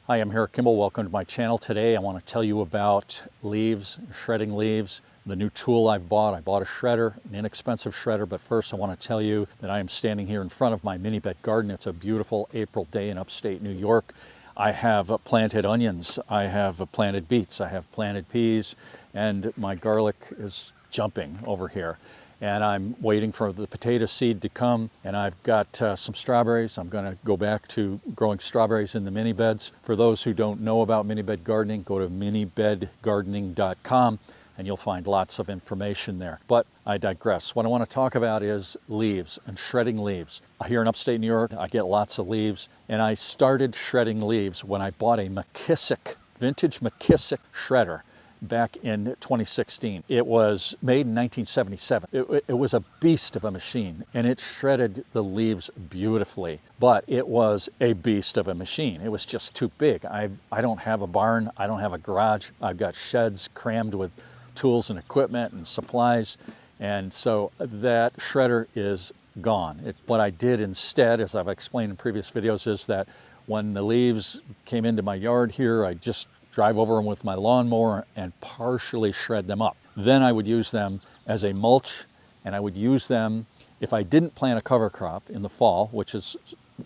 Hi, I'm Eric Kimball. Welcome to my channel. Today I want to tell you about leaves, shredding leaves, the new tool I've bought. I bought a shredder, an inexpensive shredder, but first I want to tell you that I am standing here in front of my Minibed garden. It's a beautiful April day in upstate New York. I have planted onions, I have planted beets, I have planted peas, and my garlic is jumping over here. And I'm waiting for the potato seed to come, and I've got some strawberries. I'm going to go back to growing strawberries in the mini beds. For those who don't know about Minibed Gardening, go to minibedgardening.com and you'll find lots of information there. But I digress. What I want to talk about is leaves and shredding leaves. Here in upstate New York, I get lots of leaves, and I started shredding leaves when I bought a vintage McKissick shredder back in 2016. It was made in 1977. It was a beast of a machine, and it shredded the leaves beautifully, but it was a beast of a machine. It was just too big. I don't have a barn, I don't have a garage. I've got sheds crammed with tools and equipment and supplies, and so that shredder is gone. What I did instead, as I've explained in previous videos, is that when the leaves came into my yard here, I just drive over them with my lawnmower and partially shred them up. Then I would use them as a mulch, and I would use them if I didn't plant a cover crop in the fall, which is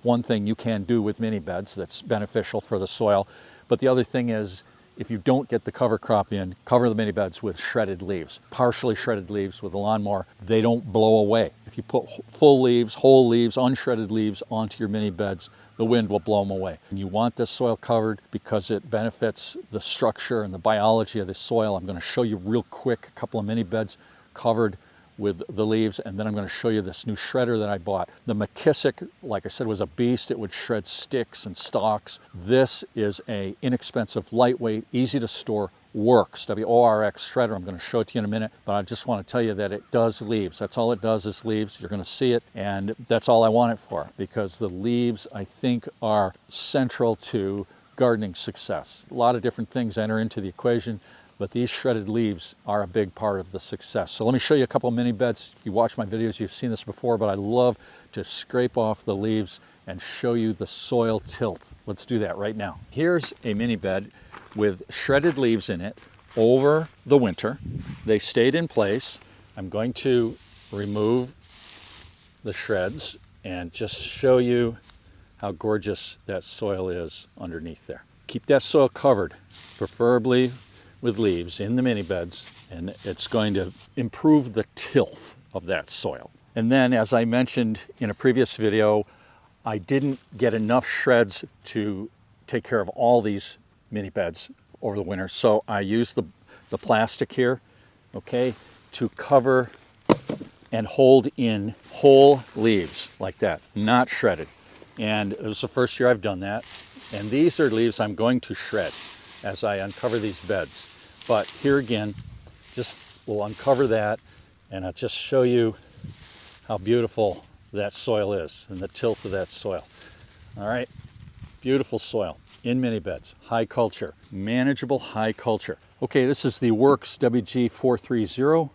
one thing you can do with mini beds that's beneficial for the soil. But the other thing is, if you don't get the cover crop in, cover the mini beds with shredded leaves, partially shredded leaves with a lawnmower. They don't blow away. If you put full leaves, whole leaves, unshredded leaves onto your mini beds, the wind will blow them away. And you want this soil covered because it benefits the structure and the biology of the soil. I'm going to show you real quick a couple of mini beds covered with the leaves, and then I'm going to show you this new shredder that I bought. The McKissick, like I said, was a beast. It would shred sticks and stalks. This is a inexpensive, lightweight, easy to store, works, W-O-R-X shredder. I'm going to show it to you in a minute, but I just want to tell you that it does leaves. That's all it does is leaves. You're going to see it, and that's all I want it for, because the leaves, I think, are central to gardening success. A lot of different things enter into the equation, but these shredded leaves are a big part of the success. So let me show you a couple of mini beds. If you watch my videos, you've seen this before, but I love to scrape off the leaves and show you the soil tilt. Let's do that right now. Here's a mini bed with shredded leaves in it over the winter. They stayed in place. I'm going to remove the shreds and just show you how gorgeous that soil is underneath there. Keep that soil covered, preferably with leaves in the mini beds, and it's going to improve the tilth of that soil. And then, as I mentioned in a previous video, I didn't get enough shreds to take care of all these mini beds over the winter, so I used the plastic here, okay, to cover and hold in whole leaves like that, not shredded. And it was the first year I've done that, and these are leaves I'm going to shred as I uncover these beds. But here again, we'll uncover that, and I'll just show you how beautiful that soil is and the tilt of that soil. All right, beautiful soil in mini beds, high culture, manageable high culture. Okay, this is the Works WG430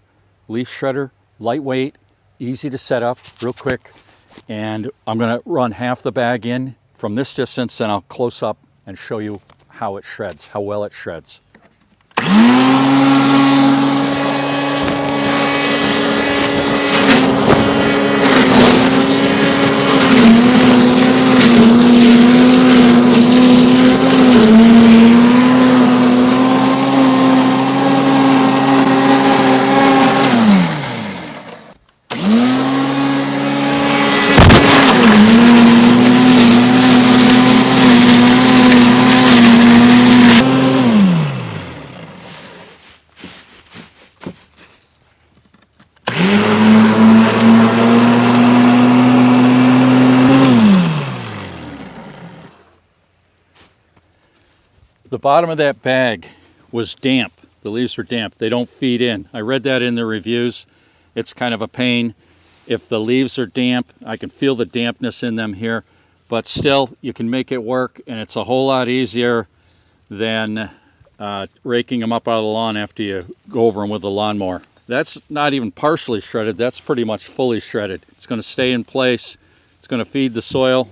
leaf shredder, lightweight, easy to set up, real quick. And I'm gonna run half the bag in from this distance, and I'll close up and show you how it shreds, how well it shreds. The bottom of that bag was damp. The leaves were damp. They don't feed in. I read that in the reviews. It's kind of a pain. If the leaves are damp, I can feel the dampness in them here, but still you can make it work, and it's a whole lot easier than raking them up out of the lawn after you go over them with a lawnmower. That's not even partially shredded. That's pretty much fully shredded. It's going to stay in place. It's going to feed the soil,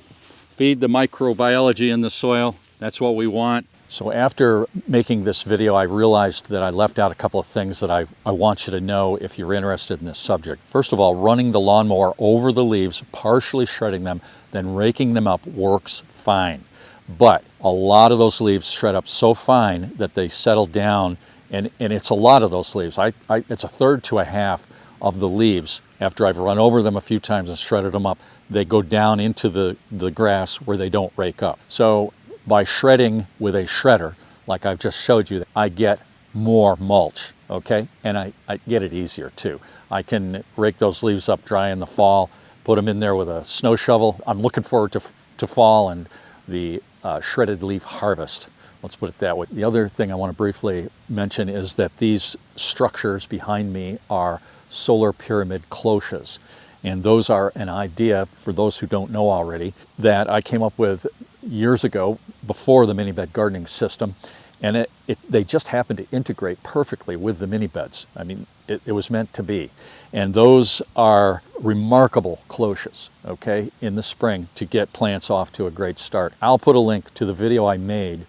feed the microbiology in the soil. That's what we want. So after making this video, I realized that I left out a couple of things that I want you to know if you're interested in this subject. First of all, running the lawnmower over the leaves, partially shredding them, then raking them up works fine. But a lot of those leaves shred up so fine that they settle down, and it's a lot of those leaves. It's a third to a half of the leaves. After I've run over them a few times and shredded them up, they go down into the grass where they don't rake up. So by shredding with a shredder, like I've just showed you, I get more mulch, okay? And I get it easier too. I can rake those leaves up dry in the fall, put them in there with a snow shovel. I'm looking forward to fall and the shredded leaf harvest. Let's put it that way. The other thing I want to briefly mention is that these structures behind me are SolarPyramid cloches. And those are an idea, for those who don't know already, that I came up with years ago before the Minibed gardening system. And they just happen to integrate perfectly with the Minibeds. I mean, it was meant to be. And those are remarkable cloches, okay, in the spring to get plants off to a great start. I'll put a link to the video I made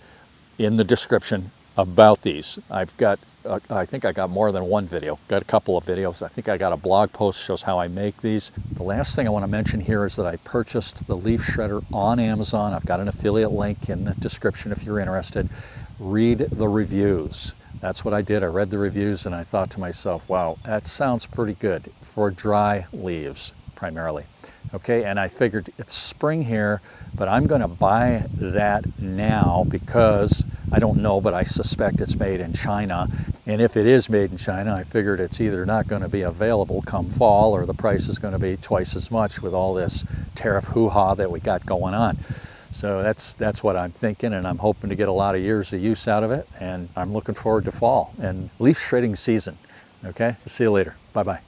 in the description about these. I've got, I think I got more than one video, got a couple of videos. I think I got a blog post shows how I make these. The last thing I want to mention here is that I purchased the leaf shredder on Amazon. I've got an affiliate link in the description if you're interested. Read the reviews. That's what I did. I read the reviews and I thought to myself, wow, that sounds pretty good for dry leaves primarily. Okay, and I figured it's spring here, but I'm going to buy that now because I don't know, but I suspect it's made in China. And if it is made in China, I figured it's either not going to be available come fall or the price is going to be twice as much with all this tariff hoo-ha that we got going on. So that's what I'm thinking, and I'm hoping to get a lot of years of use out of it, and I'm looking forward to fall and leaf shredding season. Okay, see you later. Bye-bye.